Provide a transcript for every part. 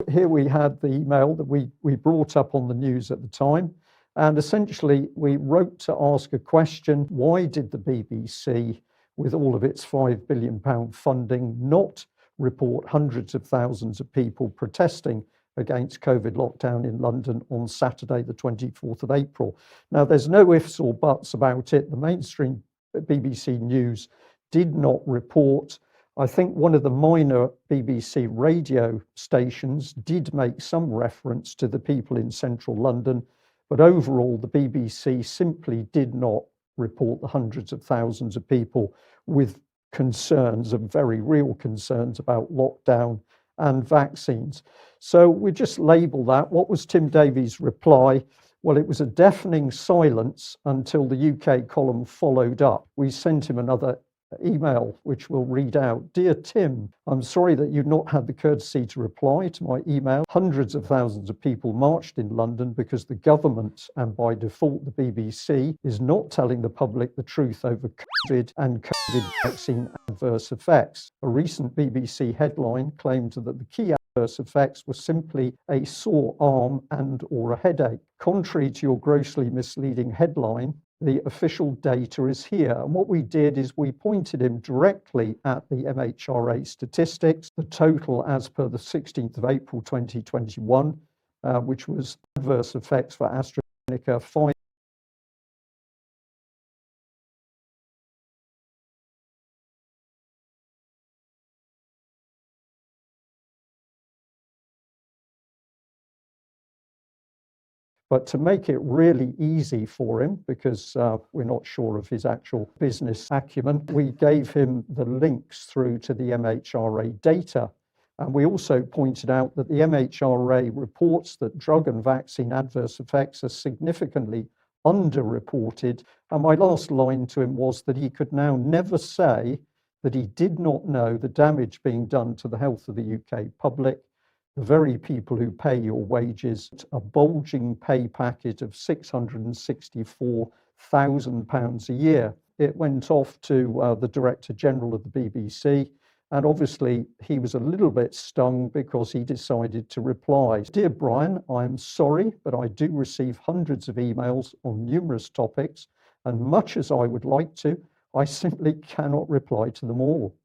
here we had the email that we brought up on the news at the time. And essentially, we wrote to ask a question: why did the BBC, with all of its £5 billion funding, not report hundreds of thousands of people protesting against COVID lockdown in London on Saturday, the 24th of April? Now, there's no ifs or buts about it. The mainstream BBC News did not report. I think one of the minor BBC radio stations did make some reference to the people in central London, but overall the BBC simply did not report the hundreds of thousands of people with concerns, of very real concerns about lockdown and vaccines. So we just label that. What was Tim Davie's reply? Well, it was a deafening silence until the UK column followed up. We sent him another email, which we'll read out. Dear Tim, I'm sorry that you've not had the courtesy to reply to my email. Hundreds of thousands of people marched in London because the government, and by default the BBC, is not telling the public the truth over COVID and COVID vaccine adverse effects. A recent BBC headline claimed that the key adverse effects were simply a sore arm and or a headache. Contrary to your grossly misleading headline, the official data is here. And what we did is we pointed him directly at the MHRA statistics. The total as per the 16th of April 2021, which was adverse effects for AstraZeneca, 5. But to make it really easy for him, because we're not sure of his actual business acumen, we gave him the links through to the MHRA data. And we also pointed out that the MHRA reports that drug and vaccine adverse effects are significantly underreported. And my last line to him was that he could now never say that he did not know the damage being done to the health of the UK public, the very people who pay your wages, a bulging pay packet of £664,000 a year. It went off to the Director General of the BBC, and obviously he was a little bit stung because he decided to reply. Dear Brian, I'm sorry, but I do receive hundreds of emails on numerous topics, and much as I would like to, I simply cannot reply to them all.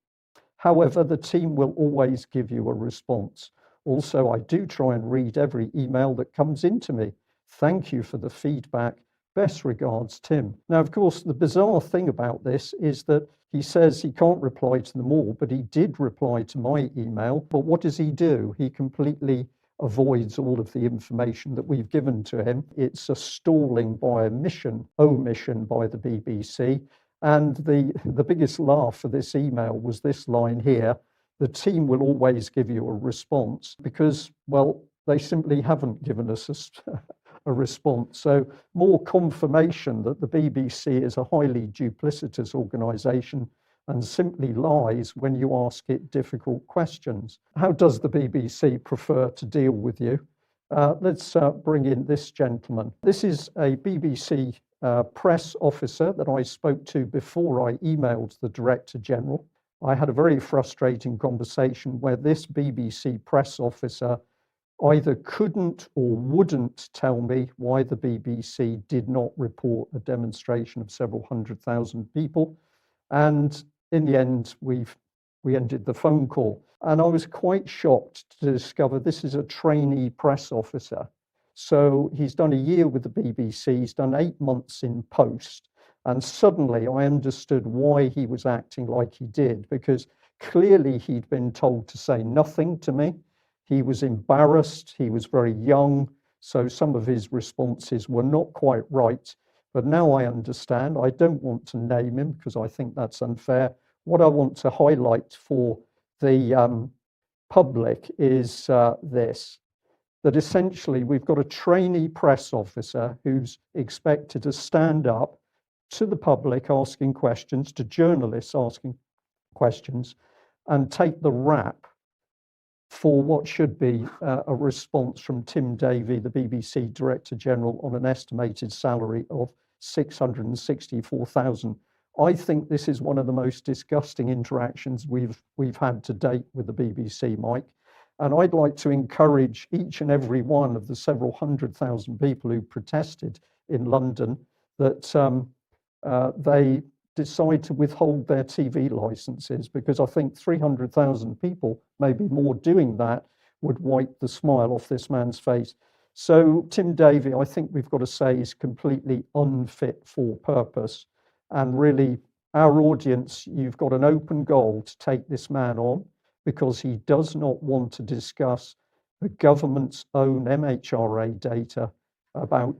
However, the team will always give you a response. Also, I do try and read every email that comes into me. Thank you for the feedback. Best regards, Tim. Now, of course, the bizarre thing about this is that he says he can't reply to them all, but he did reply to my email. But what does he do? He completely avoids all of the information that we've given to him. It's a stalling by omission by the BBC. And the biggest laugh for this email was this line here: the team will always give you a response, because, well, they simply haven't given us a response. So more confirmation that the BBC is a highly duplicitous organisation and simply lies when you ask it difficult questions. How does the BBC prefer to deal with you? Let's bring in this gentleman. This is a BBC press officer that I spoke to before I emailed the Director General. I had a very frustrating conversation where this BBC press officer either couldn't or wouldn't tell me why the BBC did not report a demonstration of several 100,000 people. And in the end, we ended the phone call. And I was quite shocked to discover this is a trainee press officer. So he's done a year with the BBC, he's done 8 months in post. And suddenly I understood why he was acting like he did, because clearly he'd been told to say nothing to me. He was embarrassed. He was very young. So some of his responses were not quite right. But now I understand. I don't want to name him because I think that's unfair. What I want to highlight for the public is this: that essentially we've got a trainee press officer who's expected to stand up to the public asking questions, to journalists asking questions, and take the rap for what should be a response from Tim Davie, the BBC Director General, on an estimated salary of $664,000. I think this is one of the most disgusting interactions we've had to date with the BBC, Mike. And I'd like to encourage each and every one of the several 100,000 people who protested in London that they decide to withhold their TV licenses, because I think 300,000 people, maybe more, doing that would wipe the smile off this man's face. So Tim Davie, I think we've got to say, is completely unfit for purpose. And really, our audience, you've got an open goal to take this man on, because he does not want to discuss the government's own MHRA data about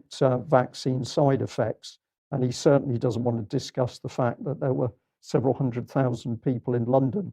vaccine side effects. And he certainly doesn't want to discuss the fact that there were several 100,000 people in London